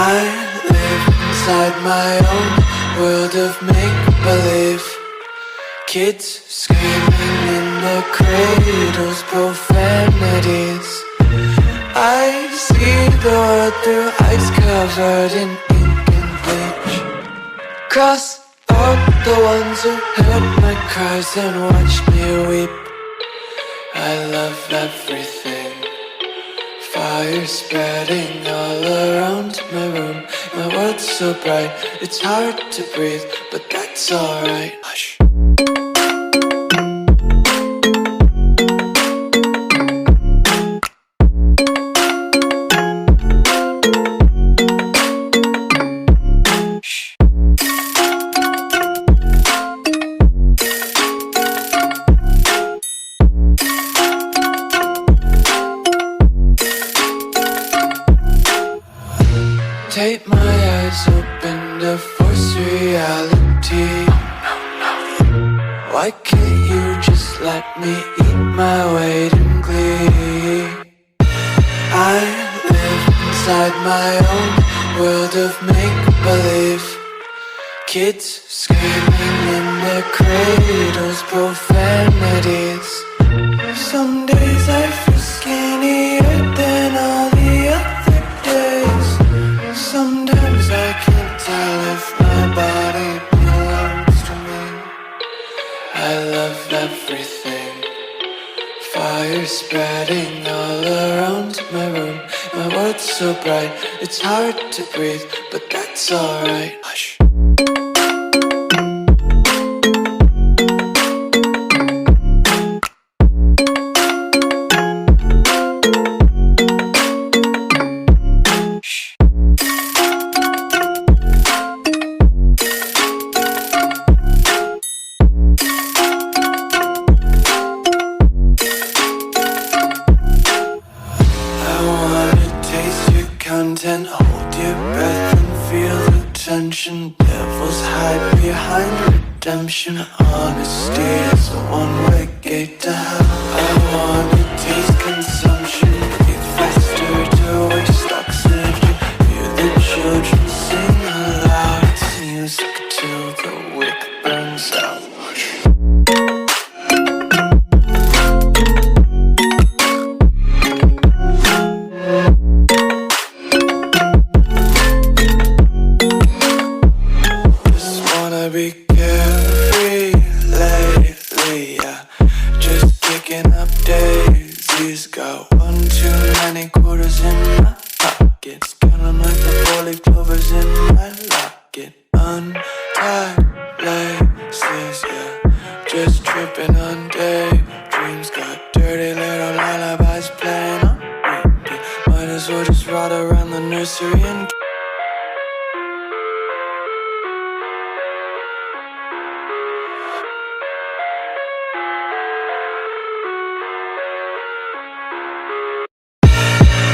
I live inside my own world of make-believe. Kids screaming in their cradles, profanities. I see the world through ice covered in ink and bleach. Cross out the ones who heard my cries and watched me weep. I love everything. Fire spreading all around my room. My world's so bright, it's hard to breathe, but that's alright. Hush. Take my eyes open to force reality. Why can't you just let me eat my weight in glee? I live inside my own world of make-believe. Kids screaming in their cradles, profanities. Some days I feel skinnier than all the other days. Sometimes I can't tell if my body belongs to me. I love everything. Fire spreading all around my room. My world's so bright, it's hard to breathe, but that's alright. Hush. Content, hold your breath and feel the tension. Devils hide behind redemption. Honesty is a one-way gate to hell. I wanna taste consumption. Breathe faster to waste oxygen. Hear the children sing aloud. It's music till the wick burns out. Be carefree lately, yeah. Just kicking up daisies. Got one too many quarters in my pockets. Count 'em like the 4-leaf clovers in my locket. Untied laces, yeah. Just tripping on daydreams. Got dirty little lullabies playing on repeat. Might as well just ride around the nursery and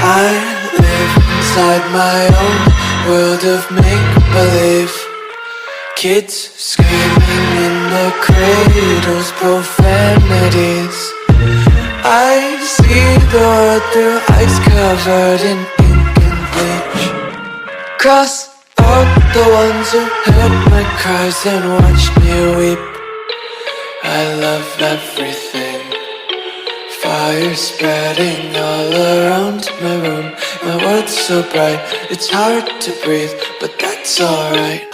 I live inside my own world of make-believe. Kids screaming in their cradles, profanities. I see the world through ice covered in ink and bleach. Cross out the ones who heard my cries and watched me weep. I love everything. Fire spreading all around my room. My world's so bright, it's hard to breathe, but that's alright.